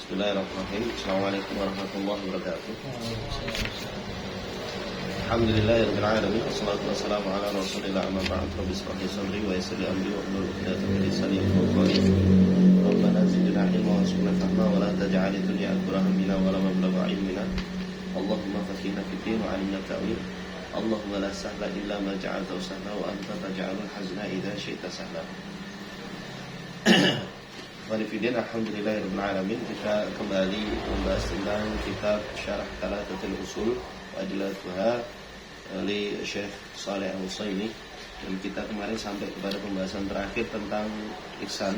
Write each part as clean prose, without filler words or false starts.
Bismillahirrahmanirrahim. Assalamualaikum warahmatullahi wabarakatuh. Alhamdulillahirabbil alamin. Wassalatu wassalamu ala Rasulillah amma ba'd. Rabbi ishrah li sadri wa yassir li amri wahlul 'uqdatam min lisani yafqahu qawli. Rabbana zidna ilma warzuqna fahma wa la taj'al ad-dunya akbar hammina wa la mablagha 'ilmina. Allahumma faqihna fid din wa 'allimna ta'wil. Allahumma la sahla illa ma ja'altahu sahla wa anta taj'alul hazna idza syi'ta sahla. Walifidin, alhamdulillahirabbil alamin. Kita kembali membahas tentang kitab Syarah Thalathatul Usul wa Adillatuha oleh Syekh Shalih Al-Utsaimin. Dan kita kemarin sampai kepada pembahasan terakhir tentang ihsan,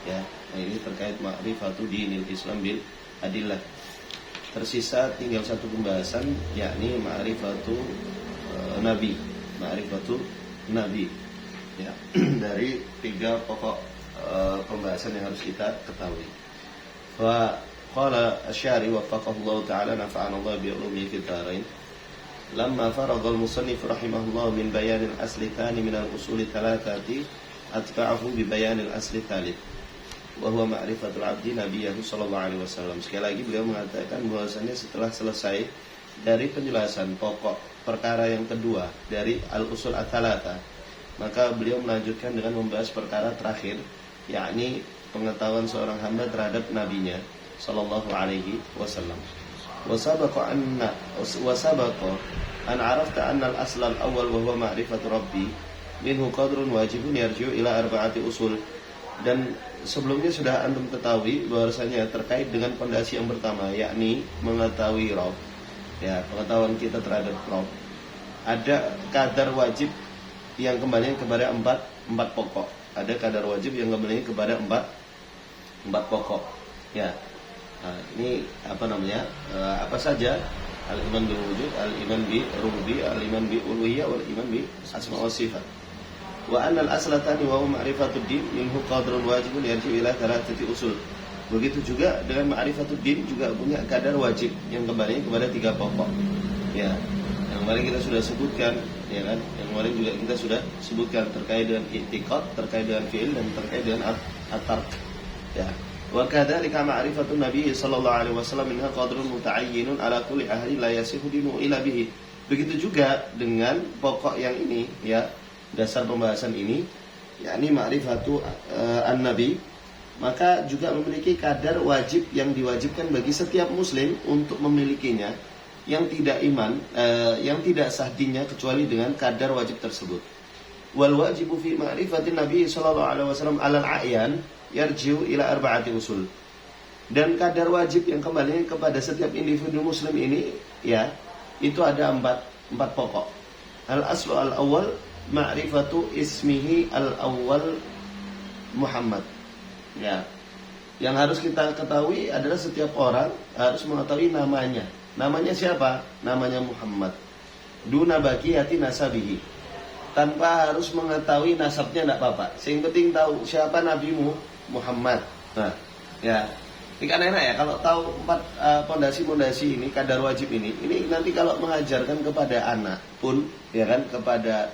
ya. Nah, ini terkait ma'rifatu dinil Islam bil adillah. Tersisa tinggal satu pembahasan, yakni ma'rifatu nabi, ma'rifatu nabi, ya. Dari tiga pokok pembahasan yang harus kita ketahui. Fa qala asy-syari waffaqahullahu ta'ala nafa'ana Allah bi ulumihi fid dharain. Lamma farada al-musannif rahimahullah min bayan al-asli tsani min al-usul thalathati atba'ahu bi bayan al-asli tsalits wa huwa ma'rifatul 'abdi nabiyahu sallallahu alaihi wasallam. Sekali lagi beliau mengatakan bahwasanya setelah selesai dari penjelasan pokok perkara yang kedua dari al-usul ats-tsalatsa, maka beliau melanjutkan dengan membahas perkara terakhir, yakni pengetahuan seorang hamba terhadap nabinya sallallahu alaihi wasallam. Wasabaqa an arafta anna al-asl al-awwal wa huwa ma'rifatu rabbi minhu qadrun wajibun yarji'u ila arba'ati usul. Dan sebelumnya sudah antum ketahui bahwasanya terkait dengan pondasi yang pertama, yakni mengetahui Rabb, ya, pengetahuan kita terhadap Rabb, ada kadar wajib yang kembali kepada empat pokok. Ada kadar wajib yang kembali kepada empat pokok, ya. Nah, ini apa namanya? Apa saja? Al-iman bil wujud, al-iman bi rububiyah, al-iman bi uluhiyah, wal iman bi asma wa sifat. Wa anna al-aslatani wa ma'rifatud din minhu qadrun wajibun yarji'u ila thalathati usul. Begitu juga dengan ma'rifatud din juga punya kadar wajib yang kembali kepada tiga pokok, ya. Yang kemarin kita sudah sebutkan, ya kan? Yang kemarin juga kita sudah sebutkan terkait dengan i'tiqad, terkait dengan fi'il, dan terkait dengan at-tark, ya. Wa kadzalika ma'rifatun nabiy sallallahu alaihi wasallam minha qadrun muta'ayyinun ala kulli ahli la yasihu dinu illa bihi. Begitu juga dengan pokok yang ini, ya, dasar pembahasan ini, yakni ma'rifatu an-nabi, maka juga memiliki kadar wajib yang diwajibkan bagi setiap muslim untuk memilikinya, yang tidak yang tidak sah dinnya kecuali dengan kadar wajib tersebut. Wal wajibu fi ma'rifatin nabi sallallahu alaihi wasallam 'alal a'yan yarji'u ila arba'ati usul. Dan kadar wajib yang kembali kepada setiap individu muslim ini, ya, itu ada empat pokok. Al-aslu al-awwal ma'rifatu ismihi al-awwal Muhammad, ya. Yang harus kita ketahui adalah setiap orang harus mengetahui namanya. Namanya siapa? Namanya Muhammad. Duna baqiyati nasabihi. Tanpa harus mengetahui nasabnya tidak apa-apa. Yang penting tahu siapa nabimu, Muhammad. Nah, ya. Ini kan enak ya kalau tahu empat pondasi-pondasi ini, kadar wajib ini nanti kalau mengajarkan kepada anak pun, ya kan, kepada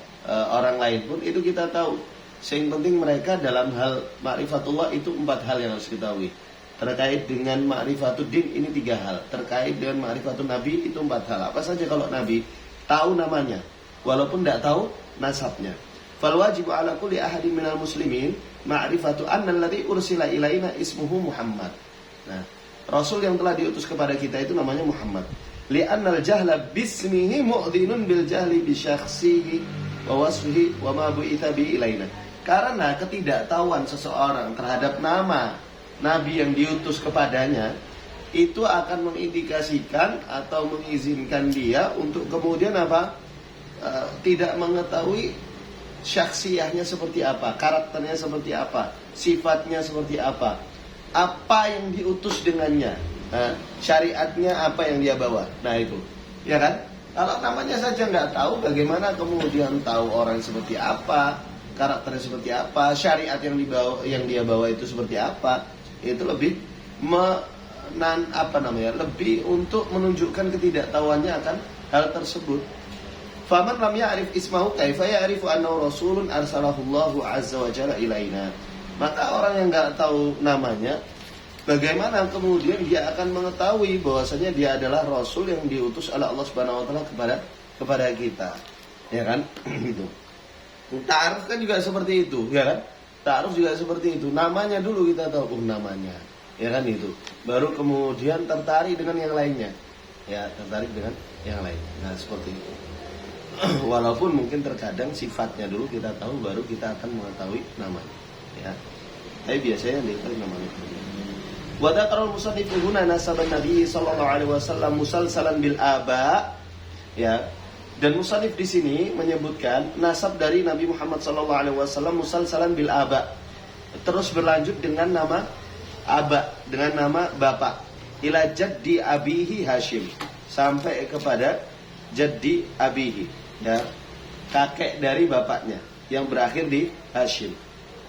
orang lain pun itu kita tahu. Yang penting mereka dalam hal ma'rifatullah itu empat hal yang harus diketahui. Terkait dengan ma'rifatud din ini tiga hal. Terkait dengan ma'rifatun nabi itu empat hal. Apa saja kalau nabi? Tahu namanya, walaupun tidak tahu nasabnya. Fal wajibu ala kulli ahadin minal muslimin ma'rifatu anna alladhi ursila ilaina ismuhu Muhammad. Nah, Rasul yang telah diutus kepada kita itu namanya Muhammad. Li'annal jahla bismihi mu'dhinun bil jahli bi syakhsihi wa wasfihi wa ma bu'itha bi ilaina. Karena ketidaktahuan seseorang terhadap nama nabi yang diutus kepadanya itu akan mengindikasikan atau mengizinkan dia untuk kemudian apa? Tidak mengetahui syakhsiyahnya seperti apa, karakternya seperti apa, sifatnya seperti apa yang diutus dengannya, syariatnya apa yang dia bawa. Nah itu, ya kan? Kalau namanya saja nggak tahu, bagaimana kemudian tahu orang seperti apa, karakternya seperti apa, syariat yang dia bawa itu seperti apa? Itu lebih lebih untuk menunjukkan ketidaktahuannya akan hal tersebut. Faman lam ya'rif ismahu kaifa ya'rifu annahu rasulun arsalahu Allahu azza wa jalla ilaina. Maka orang yang enggak tahu namanya, bagaimana kemudian dia akan mengetahui bahwasanya dia adalah rasul yang diutus oleh Allah Subhanahu wa taala kepada kita. Ya kan? Gitu. Ta'aruf kan juga seperti itu, ya kan? Ta'aruf juga seperti itu. Namanya dulu kita tahu namanya. Ya kan itu. Baru kemudian tertarik dengan yang lainnya. Ya, tertarik dengan yang lainnya. Nah, seperti itu. Walaupun mungkin terkadang sifatnya dulu kita tahu, baru kita akan mengetahui namanya. Ya. Tapi biasanya diketahui namanya. Wa dzakara al-musannif huna nasaban Nabi sallallahu alaihi wasallam musalsalan bil aba. Ya. Dan musannif di sini menyebutkan nasab dari Nabi Muhammad sallallahu alaihi wasallam musalsalan bil aba. Terus berlanjut dengan nama aba, dengan nama bapak. Ila jaddi abihi Hashim, sampai kepada jaddi abihi. Ya, kakek dari bapaknya yang berakhir di Hashim.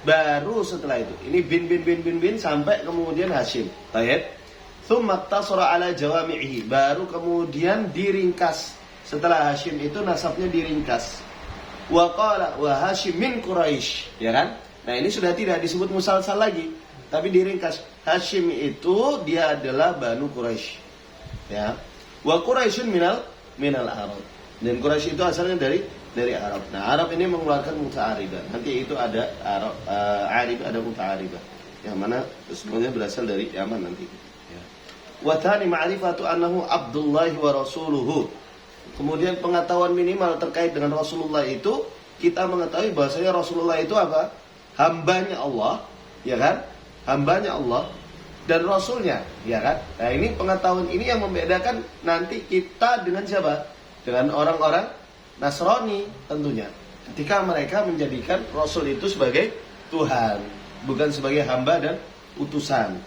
Baru setelah itu ini bin sampai kemudian Hashim. Baik. Tsumma tasara ala jawami'ihi, baru kemudian diringkas. Setelah Hashim itu nasabnya diringkas. Wa qala wa Hashim min Quraisy, ya kan? Nah, ini sudah tidak disebut musalsal lagi, tapi diringkas. Hashim itu dia adalah Banu Quraisy. Ya. Wa Quraisyun minal Arab. Dan Quraisy itu asalnya dari Arab. Nah, Arab ini mengeluarkan muta'aribah. Nanti itu ada Arab, Arib, ada muta'aribah. Yang mana semuanya berasal dari Yaman nanti. Ya. Wa thani ma'rifatu annahu Abdullah wa rasuluhu. Kemudian pengetahuan minimal terkait dengan Rasulullah itu, kita mengetahui bahwasanya Rasulullah itu apa? Hambanya Allah, ya kan? Hambanya Allah dan Rasulnya, ya kan? Nah, ini pengetahuan ini yang membedakan nanti kita dengan siapa? Dengan orang-orang Nasrani tentunya. Ketika mereka menjadikan Rasul itu sebagai Tuhan, bukan sebagai hamba dan utusan.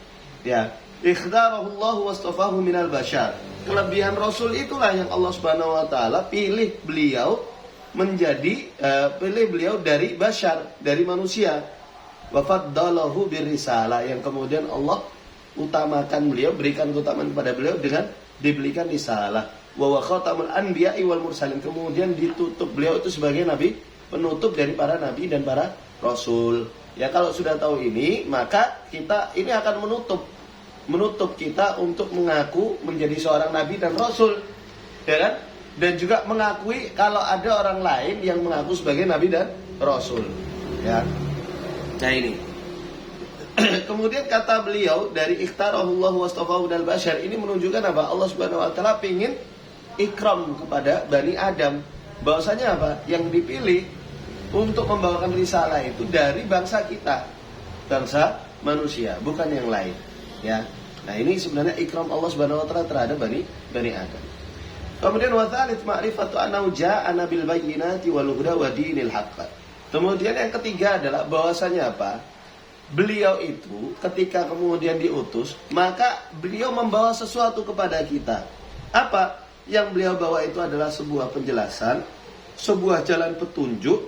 Ya, ikhtarahu wastafahu minal bashar. Kelebihan Rasul itulah yang Allah Subhanahu wa taala pilih beliau menjadi beliau dari bashar, dari manusia. Wa faddalahu birrisalah, yang kemudian Allah utamakan beliau, berikan keutamaan kepada beliau dengan diberikan risalah. Wa khatamul anbiya'i wal mursalin, kemudian ditutup beliau itu sebagai nabi, penutup dari para nabi dan para rasul. Ya, kalau sudah tahu ini, maka kita ini akan menutup kita untuk mengaku menjadi seorang nabi dan rasul, ya kan? Dan juga mengakui kalau ada orang lain yang mengaku sebagai nabi dan rasul, ya. Nah, ini kemudian kata beliau dari ikhtarahullahu wastafahu dal bashar, ini menunjukkan apa? Allah Subhanahu wa taala ingin ikram kepada Bani Adam. Bahwasanya apa? Yang dipilih untuk membawakan risalah itu dari bangsa kita, bangsa manusia, bukan yang lain. Ya. Nah, ini sebenarnya ikram Allah Subhanahu wa taala terhadap Bani Adam. Kemudian wa tsalits ma'rifatu annahu jaa'a bil bayyinati wal huda wa dinil haqq. Kemudian yang ketiga adalah bahwasanya apa? Beliau itu ketika kemudian diutus, maka beliau membawa sesuatu kepada kita. Apa? Yang beliau bawa itu adalah sebuah penjelasan, sebuah jalan petunjuk,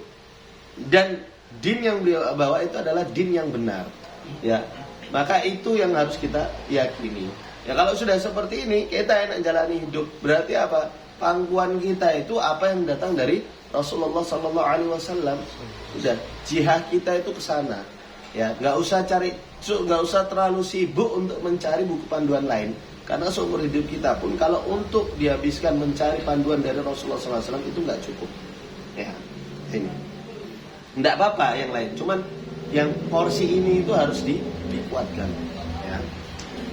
dan din yang beliau bawa itu adalah din yang benar. Ya, maka itu yang harus kita yakini. Ya, kalau sudah seperti ini, kita enak jalani hidup. Berarti apa? Pangkuan kita itu apa yang datang dari Rasulullah Sallallahu Alaihi Wasallam. Sudah, jihad kita itu ke sana. Ya, nggak usah terlalu sibuk untuk mencari buku panduan lain. Karena seumur hidup kita pun kalau untuk dihabiskan mencari panduan dari Rasulullah SAW itu nggak cukup. Ya, ini. Nggak apa-apa yang lain, cuman yang porsi ini itu harus dikuatkan. Ya.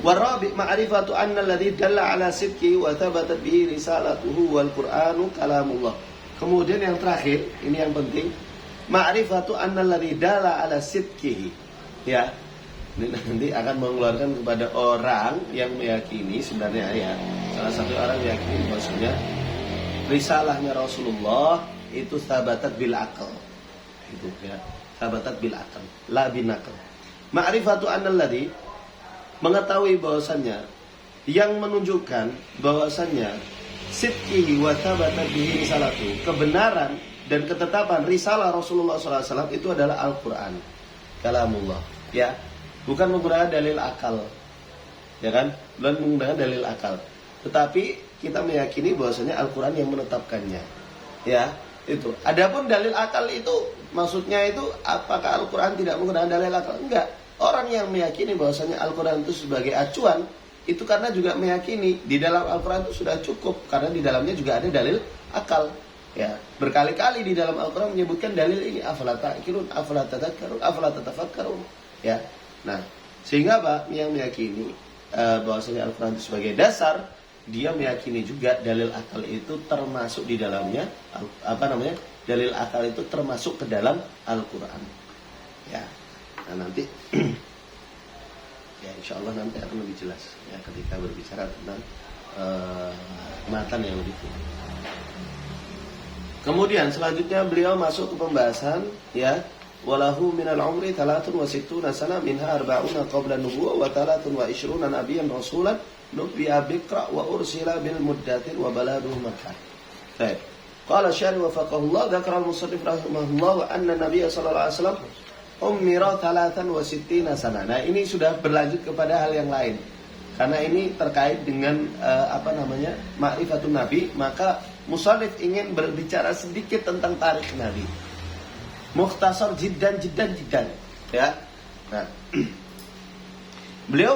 Warabi ma'rifatu anna alladhi dalla ala sidqi wa thabatat bihi risalatuhu wal Qur'anu kalamullah. Kemudian yang terakhir, ini yang penting, ma'rifatu anna alladhi dalla ala sidqihi. Ya. Ini nanti akan mengeluarkan kepada orang yang meyakini sebenarnya, ya, salah satu orang meyakini maksudnya risalahnya Rasulullah itu sabatat bil akal, itu ya, sabatat bil akal, la bin akal. Ma'rifatu annalladzi, mengetahui bahwasannya, yang menunjukkan bahwasannya sidqihi wa sabatat bihi risalatu, kebenaran dan ketetapan risalah Rasulullah SAW itu adalah Al-Quran, kalamullah, ya. Bukan menggunakan dalil akal, ya kan? Bukan menggunakan dalil akal. Tetapi kita meyakini bahwasanya Al-Quran yang menetapkannya, ya, itu. Adapun dalil akal itu, maksudnya itu apakah Al-Quran tidak menggunakan dalil akal? Enggak. orang yang meyakini bahwasanya Al-Quran itu sebagai acuan, itu karena juga meyakini di dalam Al-Quran itu sudah cukup, karena di dalamnya juga ada dalil akal. Ya, berkali-kali di dalam Al-Quran menyebutkan dalil ini, afala ta'qilun, afala tadhakkarun, afala tatafakkarun. Ya. Nah, sehingga apa? Yang meyakini bahwasanya Al-Quran itu sebagai dasar, dia meyakini juga dalil akal itu termasuk di dalamnya, dalil akal itu termasuk ke dalam Al-Quran. Ya. Nah, nanti ya insya Allah nanti akan lebih jelas ya ketika berbicara tentang matan yang lebih tinggi. Kemudian selanjutnya beliau masuk ke pembahasan ya, walahu minal umri 63 sana minha 40 qabla nubuwah wa 23 nabiyyan rasulan nubbi'a biqra wa ursila bil muddatir wa baladuhu makkah. Baik. Qala syari wa faqahullah dzakara al-musannif rahimahullah wa anna nabiyya sallallahu alaihi wasallam ummira 63 sana. Nah, ini sudah berlanjut kepada hal yang lain. Karena ini terkait dengan ma'rifatun nabi, maka musannif ingin berbicara sedikit tentang tarikh Nabi. Mukhtasar jiddan ya. Nah, beliau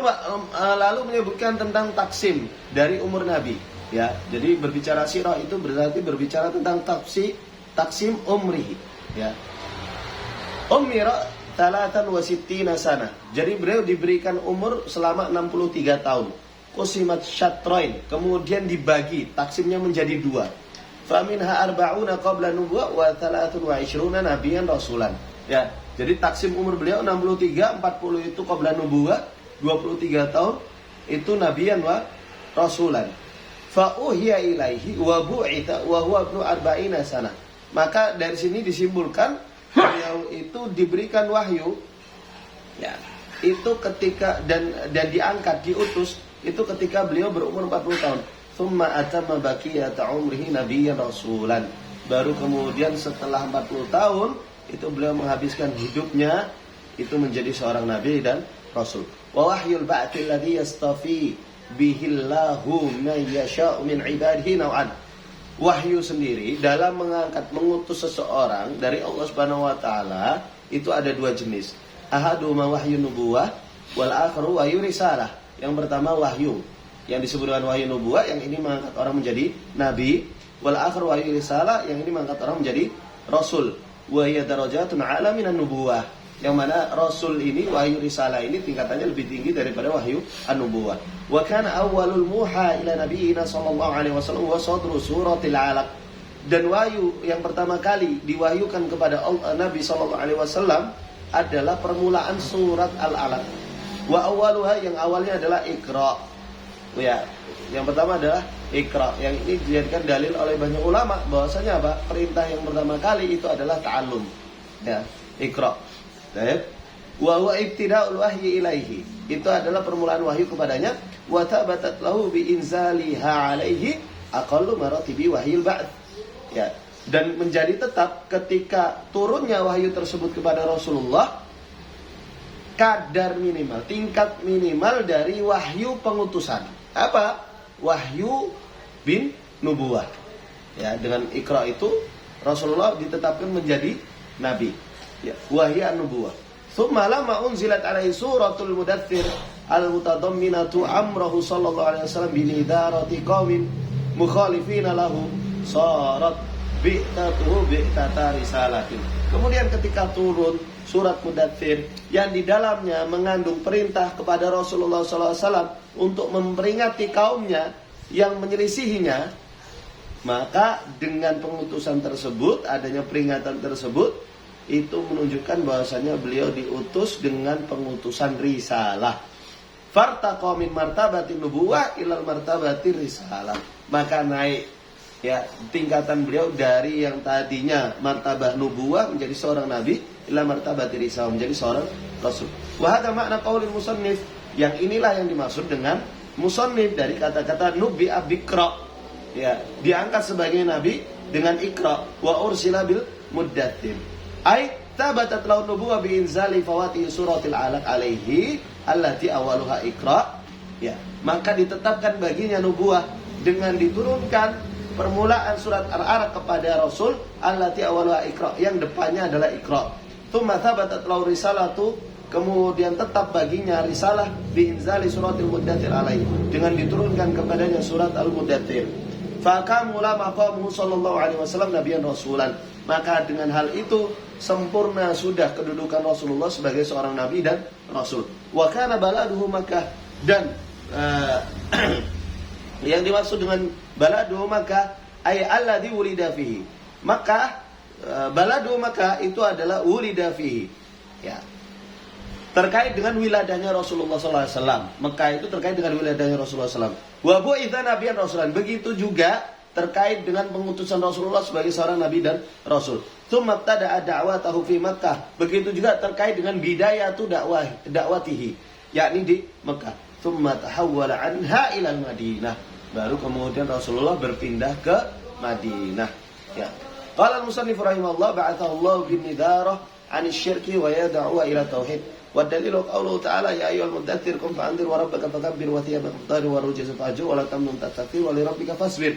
lalu menyebutkan tentang taksim dari umur Nabi ya. Jadi berbicara sirah itu berarti berbicara tentang taksim umrihi ya. Umira 63 sana. Jadi beliau diberikan umur selama 63 tahun. Qusimat syatrain, kemudian dibagi, taksimnya menjadi 2. Faminha 40 qabla nubuwah wa 23 nabiyyan rasulan. Ya, jadi taksim umur beliau 63, 40 itu qabla nubuwah, 23 tahun itu nabiyyan wa rasulan. Fa uhiya ilaihi wa bu'itha wa huwa ibnu 40 sana. Maka dari sini disimpulkan beliau itu diberikan wahyu ya, itu ketika dan diangkat, diutus itu ketika beliau berumur 40 tahun. Tsumma atamma baqiyata umrihi nabiyyan rasulan. Baru kemudian setelah 40 tahun itu beliau menghabiskan hidupnya itu menjadi seorang nabi dan rasul. Wa wahyul ba'ti alladhi yastafi bihillahu man yasha'u min ibadihi naw'an. Wahyu sendiri dalam mengutus seseorang dari Allah Subhanahu wa taala itu ada 2 jenis. Ahaduma wahyu nubuwah wal akharu wahyu risalah. Yang pertama wahyu yang disebut dengan wahyu nubuwah, yang ini mengangkat orang menjadi nabi. Wal akharu wahyu risalah, yang ini mengangkat orang menjadi rasul. Wa hiya darajatun a'la minan nubuwah. Yang mana rasul ini, wahyu risalah ini tingkatannya lebih tinggi daripada wahyu an-nubuwah. Wa kana awwalul muha ila nabiyina sallallahu alaihi wasallam wa sadru suratil 'alaq. Dan wahyu yang pertama kali diwahyukan kepada Nabi sallallahu alaihi wasallam adalah permulaan surat Al-'Alaq. Wa awwaluha, yang awalnya adalah Iqra. Ya, yang pertama adalah Iqra. Yang ini dijadikan dalil oleh banyak ulama bahwasanya apa? Perintah yang pertama kali itu adalah ta'allum. Ya, Iqra. Baik. Wa huwa ibtida'ul wahyi ilaihi. Itu adalah permulaan wahyu kepadanya. Wa tabatat lahu bi inzaliha alaihi aqallu maratibi wahyil ba'd. Ya, dan menjadi tetap ketika turunnya wahyu tersebut kepada Rasulullah kadar minimal, tingkat minimal dari wahyu pengutusan. Apa? Wahyu bin nubuwah. Ya, dengan Iqra itu Rasulullah ditetapkan menjadi nabi. Ya, wahyu an-nubuwah. Tsumma lamma unzilat alaihi suratul mudaththir al-mutadamminatu amrahu sallallahu alaihi wasallam bi nidarati qaumin mukhalifina lahu sarat bi'tatuhu bi'tata risalatin. Kemudian ketika turun surat Mudaththir yang di dalamnya mengandung perintah kepada Rasulullah SAW untuk memperingati kaumnya yang menyelisihinya, maka dengan pengutusan tersebut, adanya peringatan tersebut, itu menunjukkan bahwasanya beliau diutus dengan pengutusan risalah. Fartaqa min martabatin nubuwah ilal martabatir risalah. Maka naik ya tingkatan beliau dari yang tadinya martabah nubuwah menjadi seorang nabi ila martabatir risalah, menjadi seorang rasul. Wa hadza makna qaulil musannif. Yang inilah yang dimaksud dengan musannif dari kata-kata nubbi'a biqra. Ya, diangkat sebagai nabi dengan Iqra wa ursila bil muddaththir. Ai tabatat lahu nubuwah bi inzali fawati suratil 'alaq alaihi allati awaluha Iqra. Ya, maka ditetapkan baginya nubuwah dengan diturunkan permulaan surat Al-'Alaq kepada Rasul allati awaluha Iqra, yang depannya adalah Iqra. Tsumma tabatat lahu risalatu kemudian tetap baginya risalah biinzali suratil muddatsir alaihi, dengan diturunkan kepadanya surat al-muddatsir. Fakamula maqamuhu sallallahu alaihi wasallam nabiyyan rasulan. Maka dengan hal itu sempurna sudah kedudukan Rasulullah sebagai seorang nabi dan rasul. Wa kana baladuhu Makkah, dan yang dimaksud dengan baladuhu Makkah ay alladzi wulida fihi. Makkah, baladu Makkah itu adalah wulida fihi. Ya. Terkait dengan wiladahnya Rasulullah SAW. Mekah itu terkait dengan wiladahnya Rasulullah SAW. Wa bu'itsa nabiyyan rasulan. Begitu juga terkait dengan pengutusan Rasulullah sebagai seorang nabi dan rasul. Tsumma ibtada'a da'watahu fi Makkah. Begitu juga terkait dengan bidayatu dakwatihi, yakni di Mekah. Tsumma tahawwala anha ila Madinah. Baru kemudian Rasulullah berpindah ke Madinah. Ya. Qala al-musannif rahimahullah ba'athahu Allah bin nidarah 'an asy-syirki wa yad'u ila tauhid. والدليل قوله تعالى يا أيها المدثر قم فأنذر وربك فكبر وثيابك فطهر والرجز فاهجر ولا تمنن تستكثر ولربك فاصبر.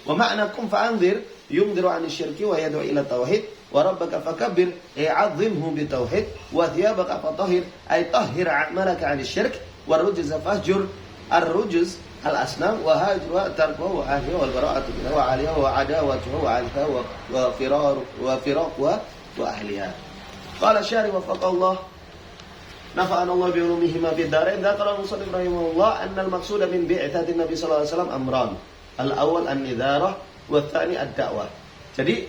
ومعنى قم فأنذر ينذر عن الشرك ويدعو إلى التوحيد وربك فكبر أي عظمه بالتوحيد وثيابك فطهر أي طهر أعمالك عن الشرك والرجز فاهجر الرجز الأصنام وهاجر تركه وأهله والبراءة منه وعليها وعداوته وعنفها وفراقها وأهلها. قال الشارع وفقه الله نفعنا الله بعلومهما في الدارين. ذكر المصنف رحمه الله أن المقصود من بعثة النبي صلى الله عليه وسلم أمران. الأول النذارة والثاني الدعوة. Jadi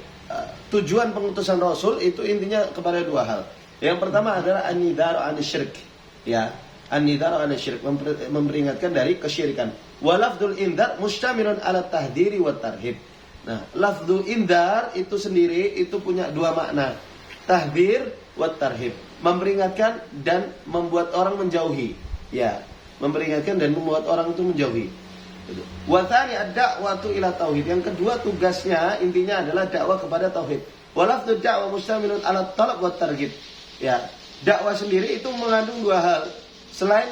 tujuan pengutusan Rasul itu intinya kepada dua hal. Yang pertama adalah an-nidhar an-syirk. Ya, an-nidhar an-syirk, memperingatkan dari kesyirikan. Wa lafdzul indhar mustamilun ala tahdhiri wa tarhib. Nah, lafdzul indhar itu sendiri itu punya dua makna. Tahdhir wa tarhib, memperingatkan dan membuat orang menjauhi. Ya, memperingatkan dan membuat orang itu menjauhi. Wa tsani ad-da'watu ila tauhid. Yang kedua tugasnya intinya adalah dakwah kepada tauhid. Wa lafdzu da'wah mustamilun ala talab wa targhib. Ya, dakwah sendiri itu mengandung dua hal. Selain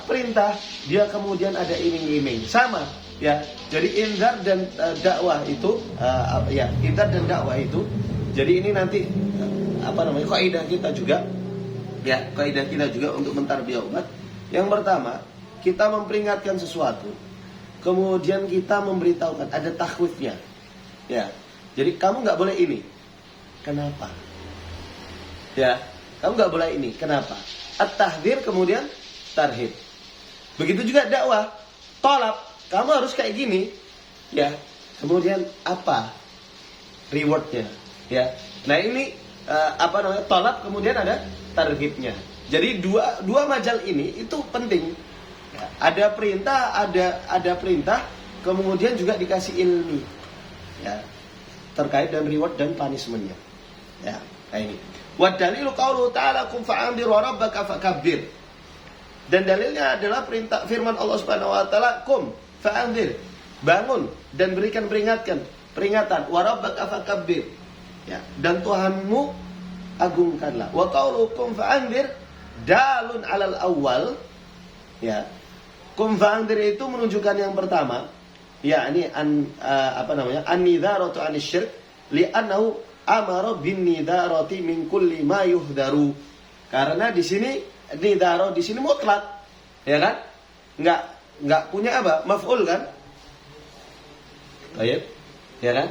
perintah, dia kemudian ada iming-iming. Sama, ya. Jadi indar dan dakwah itu ya, indar dan dakwah itu. Jadi ini nanti kaidah kita juga, ya, kaidah kita juga untuk mentarbiyah umat. Yang pertama, kita memperingatkan sesuatu, kemudian kita memberitahukan, ada takhwifnya, ya. Jadi kamu nggak boleh ini, kenapa? Ya, kamu nggak boleh ini, kenapa? At-tahdhir kemudian tarhib. Begitu juga dakwah, tolak, kamu harus kayak gini, ya. Kemudian apa rewardnya, ya. Nah ini tolak kemudian ada tarhibnya. Jadi dua majal ini itu penting. Ya, ada perintah, ada perintah, kemudian juga dikasih ilmi, ya, terkait dengan reward dan punishmentnya. Ya, kayak ini. Wa dalilu qauluhu ta'ala kum fa'andir wa rabbaka fakabbir. Dan dalilnya adalah perintah firman Allah Subhanahu wa taala, kum fa'andir, bangun dan berikan peringatan, wa rabbaka fakabbir. Ya, dan Tuhanmu agungkanlah. Wa qaulukum fa'andir dalun 'alal awwal. Ya. Kum fa'andir itu menunjukkan yang pertama, yakni an-nidharatu 'anil syirk li'annahu amara bin nidharati min kulli ma yuhdaru. Karena di sini nidharo di sini mutlak. Ya kan? Enggak punya apa? Maf'ul kan? Baik. Ya kan?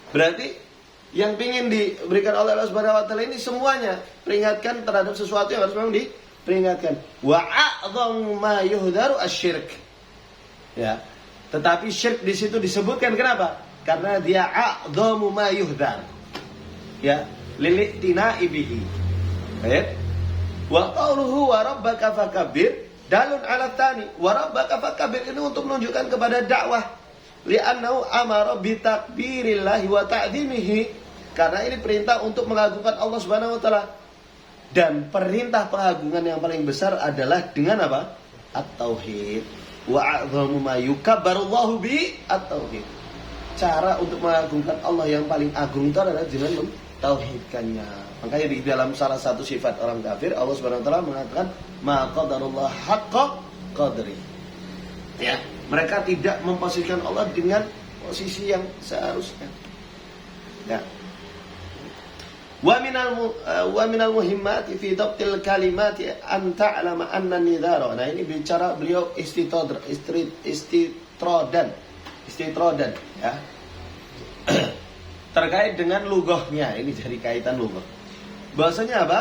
Berarti yang ingin diberikan oleh Allah Subhanahu wa taala ini semuanya peringatkan terhadap sesuatu yang harus memang diperingatkan. Wa a'dhamu ma yuhdaru asy-syirk. Ya. Tetapi syirk di situ disebutkan kenapa? Karena dia a'dhamu ma yuhdar. Ya, lili'tina'i bihi. Baik. Wa qawluhu wa rabbaka fakabbir dalun 'ala tsani. Wa rabbaka fakabbir ini untuk menunjukkan kepada dakwah. Li'annahu amara bi takbirillahi wa ta'dhimihi. Karena ini perintah untuk mengagungkan Allah Subhanahu wa taala. Dan perintah pengagungan yang paling besar adalah dengan apa? At-tauhid. Wa a'dhamu ma yukabbarullahu bi at-tauhid. Cara untuk mengagungkan Allah yang paling agung itu adalah dengan mentauhidkannya. Makanya di dalam salah satu sifat orang kafir, Allah Subhanahu wa taala mengatakan ma qadarullah haqqa qadri. Ya, mereka tidak memposisikan Allah dengan posisi yang seharusnya. Ya. Wa minal muhimmati fi dhabtil kalimati an ta'lama anna nidhara. Nah, ini bicara beliau istitrodan ya. Terkait dengan lughahnya, ini dari kaitan lughah. Bahasanya apa?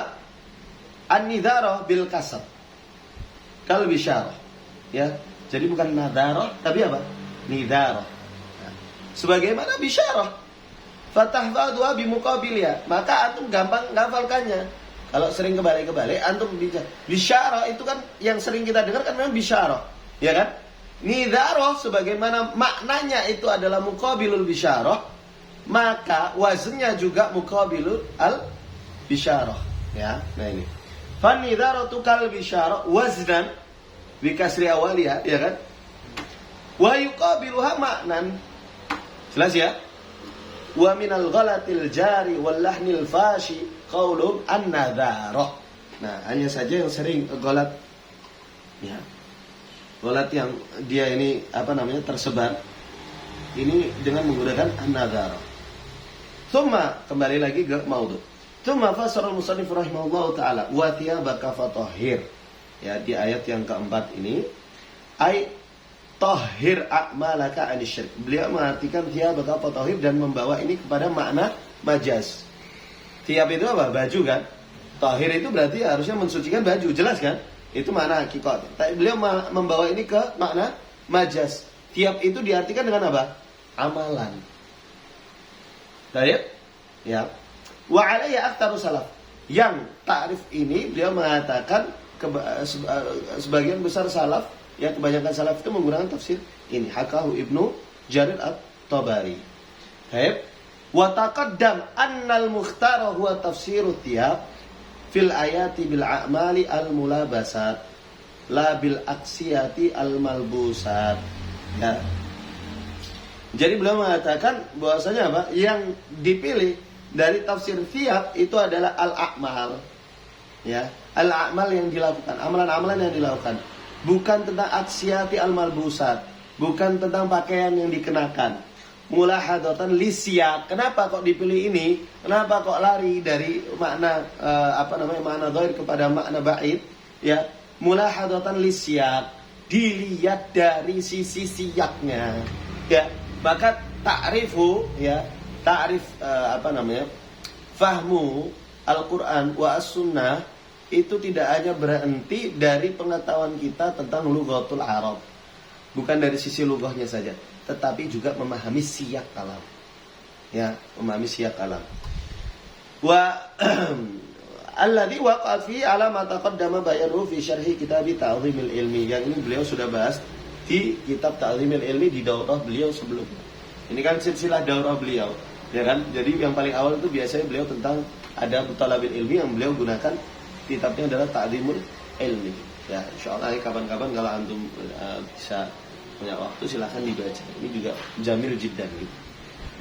An-nidhara bil kasab. Kal bisyarah. Ya. Jadi bukan nadharah tapi apa? Nidharah. Nah, sebagaimana bisyarah. Fatahfadhuha bimuqabiliha. Maka antum gampang ngafalkannya. Kalau sering kebalik-kebalik antum bicara. Bisyarah itu kan yang sering kita dengar kan memang bisyarah, ya kan? Nidharah sebagaimana maknanya itu adalah muqabilul bisyarah, maka wazennya juga muqabilul al bisyarah, ya. Nah ini. Fan nidharatu kal bisyarah waznan bi kasri awaliha, ya kan? Wa yuqabiluha maknan. Jelas ya? Wa minal ghalatil jari wal lahnil fashi qaulum an-nadharah. Nah, hanya saja yang sering ghalat ya. Ghalat yang dia ini tersebar ini dengan menggunakan an-nadharah. Tsumma kembali lagi ke maudhu. Tsumma fasara al-musannif rahimahullahu taala wa thiyabaka fatahhir. Ya, di ayat yang keempat ini ai tahhir a'malaka anisyirk. Beliau mengartikan thiyabaka fatahhir dan membawa ini kepada makna majaz. Thiyab itu apa? Baju kan? Tahhir itu berarti harusnya mensucikan baju, jelas kan? Itu makna hakikat. Tapi beliau membawa ini ke makna majaz. Thiyab itu diartikan dengan apa? Amalan. Baik? Ya. Wa alayya aktsaru salaf. Yang ta'rif ini beliau mengatakan sebagian besar salaf, ya kebanyakan salaf itu menggunakan tafsir ini. Hakahu Ibnu Jarir At-Tabari. Baik. Wa taqaddam annal mukhtara huwa tafsirut thiyab fil ayati bil a'mali al mulabasat la bil aksiyati al malbusat. Ya. Jadi beliau mengatakan bahwasanya apa? Yang dipilih dari tafsir thiyab itu adalah al-a'mal. Ya, al-a'mal yang dilakukan, amalan-amalan yang dilakukan. Bukan tentang aksiyati al-malbusat, bukan tentang pakaian yang dikenakan. Mulahadatan lisyak. Kenapa kok dipilih ini? Kenapa kok lari dari makna makna zahir kepada makna ba'id? Ya, mulahadatan lisyak. Dilihat dari sisi siyaknya. Ya, maka ta'rifu ya, ta'rif fahmu Al-Quran wa as-sunnah itu tidak hanya berhenti dari pengetahuan kita tentang lughatul Arab. Bukan dari sisi lughahnya saja, tetapi juga memahami siyak kalam. Ya, memahami siyak kalam. Wa alladzi waqa'a fi ala ma taqaddama bayanu fi syarhi kitab Ta'dhimil Ilmi. Yang ini beliau sudah bahas di kitab Ta'dhimil Ilmi di daurah beliau sebelumnya. Ini kan silsilah daurah beliau, ya kan? Jadi yang paling awal itu biasanya beliau tentang ada Talabil Ilmi yang beliau gunakan kitabnya adalah Ta'dhimul Ilmi. Ya, insyaallah kapan-kapan kalau antum bisa punya waktu silahkan dibaca. Ini juga jamil jiddan gitu.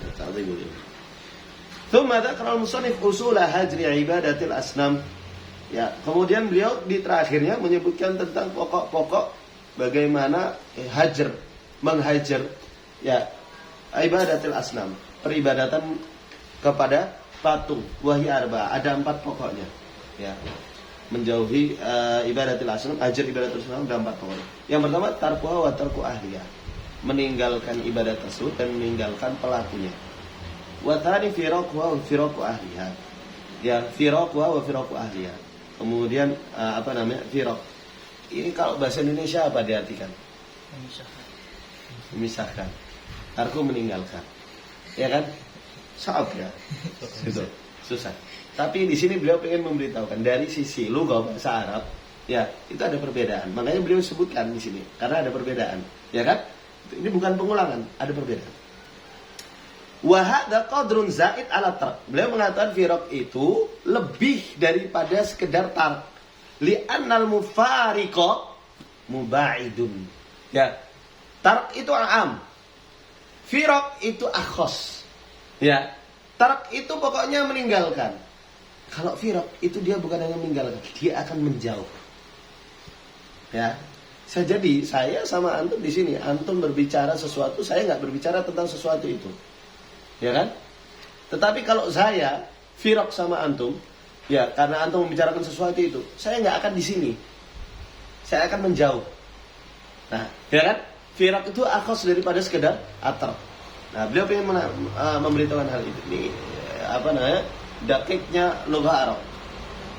Ya, Ta'dhimul Ilmi. Tsumma dzakara al-musannif usul hajri ibadatil asnam. Ya, kemudian beliau di terakhirnya menyebutkan tentang pokok-pokok bagaimana menghajar ya ibadatil asnam, peribadatan kepada patung. Wahyi arba, ada 4 pokoknya. Ya. Menjauhi ibadatil asnam, hajar ibadatil asnam ada 4 pokoknya. Yang pertama tarkuha wa tarku ahliyah. Meninggalkan ibadat tersebut dan meninggalkan pelakunya. Wa tsani firaquha wa firaqu ahliyah. Ya, firaquha wa firaqu ahliyah. Kemudian firaq. Ini kalau bahasa Indonesia apa diartikan? Memisahkan. Tarku meninggalkan. Ya kan? Saat ya. Gitu. Susah. Tapi di sini beliau ingin memberitahukan dari sisi lughah bahasa Arab, ya, itu ada perbedaan. Makanya beliau sebutkan di sini karena ada perbedaan. Ya kan? Ini bukan pengulangan, ada perbedaan. Wa hadza qadrun zaid ala tark. Beliau mengatakan firaq itu lebih daripada sekedar tark. Li'annal mufariqa mubaidun. Ya. Tark itu am. Firaq itu akhos. Ya. Tark itu pokoknya meninggalkan. Kalau firaq itu dia bukan hanya meninggalkan, dia akan menjauh. Ya. Jadi saya sama antum di sini, antum berbicara sesuatu, saya nggak berbicara tentang sesuatu itu. Ya kan? Tetapi kalau saya firaq sama antum, ya karena antum membicarakan sesuatu itu, saya nggak akan di sini, saya akan menjauh. Nah, ya kan? Firaq itu akhas daripada sekedar atar. Nah, beliau ingin memberitahukan hal itu. Ini apa namanya? Dakiknya lugah Arab.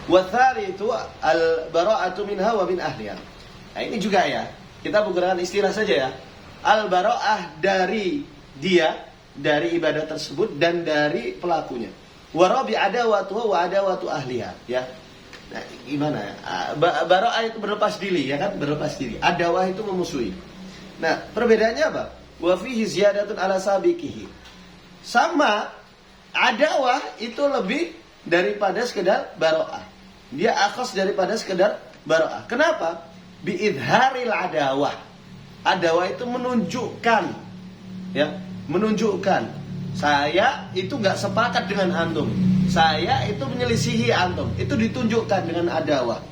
Wa tsalitsu al-bara'atu minha wa min ahliha. Nah, ini juga ya. Kita menggunakan istilah saja ya. Al-bara'ah dari dia, dari ibadah tersebut dan dari pelakunya. Wa rabi adawatu wa adawatu ahliha, ya. Nah, gimana ya? Bara'ah itu berlepas diri, ya kan? Berlepas diri. Adawah itu memusuhi. Nah, perbedaannya apa? Wa fihi ziyadatun ala sabiqihi. Sama adawah itu lebih daripada sekedar bara'ah. Dia akhas daripada sekedar bara'ah. Kenapa? Biidharil adawah. Adawah itu menunjukkan, ya, menunjukkan saya itu nggak sepakat dengan antum. Saya itu menyelisihi antum. Itu ditunjukkan dengan adawah.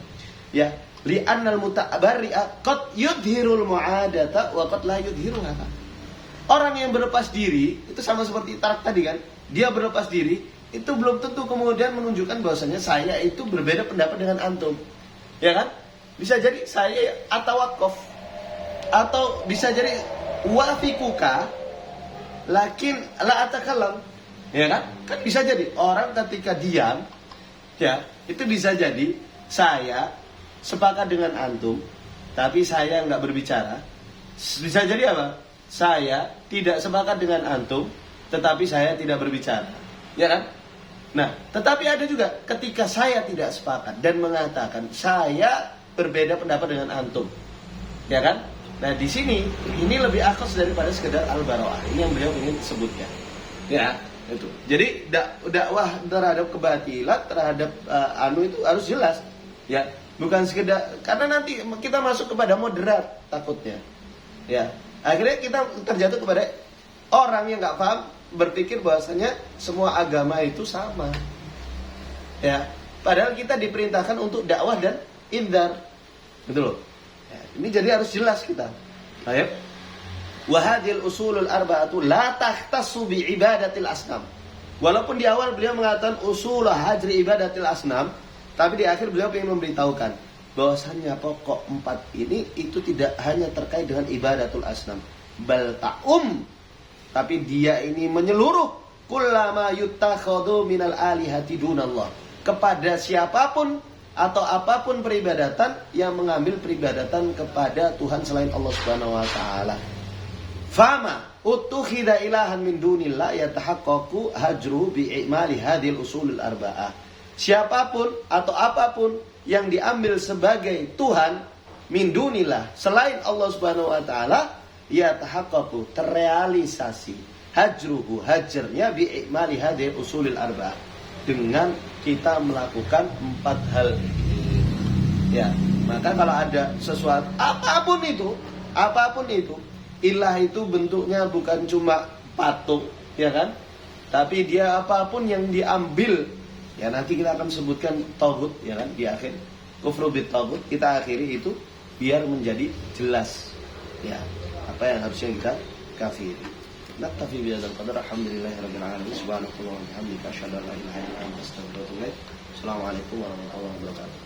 Ya, li'annal muta'abarri'a qad yudhirul mu'adata wa qad la yudhiruha. Orang yang berlepas diri itu sama seperti tarak tadi kan. Dia berlepas diri itu belum tentu kemudian menunjukkan bahwasanya saya itu berbeda pendapat dengan antum. Ya kan? Bisa jadi saya atawakaf, atau bisa jadi wafikuka lakin la atakalam. Ya kan? Kan bisa jadi orang ketika diam, ya, itu bisa jadi saya sepakat dengan antum, tapi saya nggak berbicara. Bisa jadi apa? Saya tidak sepakat dengan antum, tetapi saya tidak berbicara. Ya kan? Nah, tetapi ada juga ketika saya tidak sepakat dan mengatakan saya berbeda pendapat dengan antum. Ya kan? Nah, di sini ini lebih akhas daripada sekedar al-bara'ah. Ini yang beliau ingin sebutkan. Ya, itu. Jadi dakwah terhadap kebatilan, terhadap itu harus jelas. Ya, bukan sekedar karena nanti kita masuk kepada moderat takutnya. Ya, akhirnya kita terjatuh kepada orang yang nggak paham berpikir bahwasanya semua agama itu sama. Ya, padahal kita diperintahkan untuk dakwah dan indar. Betul loh. Ya, ini jadi harus jelas kita. Baik. Wa hadhil usulul arba'atu la tahtassu bi ibadatil asnam. Walaupun di awal beliau mengatakan usul hajri ibadatil asnam, tapi di akhir beliau ingin memberitahukan bahwasannya pokok 4 ini itu tidak hanya terkait dengan ibadatul asnam, bal ta'um, tapi dia ini menyeluruh kullama yuttakhadhu minal alihati dunallah, kepada siapapun atau apapun peribadatan yang mengambil peribadatan kepada Tuhan selain Allah Subhanahu wa taala. Fama utukhidha ilahan min dunillah yatahaqqaqu hajru bi'imali hadhil usulul arba'ah. Siapapun atau apapun yang diambil sebagai Tuhan min dunillah selain Allah Subhanahu wa taala, yatahaqqaqu terrealisasi hajruhu hajarnya bi'imali hadhil usulul arba'ah, dengan kita melakukan 4 hal ini. Ya, maka kalau ada sesuatu apapun itu, ilah itu bentuknya bukan cuma patung, ya kan? Tapi dia apapun yang diambil, ya nanti kita akan sebutkan taghut, ya kan, di akhir. Kufru bit taghut kita akhiri itu biar menjadi jelas, ya, apa yang harusnya kita kafiri. Naktafi bihadzal qadar. Alhamdulillahirabbil alamin. Subhanallahi wa bihamdihi asyhadu an la ilaha illa anta astaghfiruka wa atubu ilaik. Assalamualaikum warahmatullahi wabarakatuh.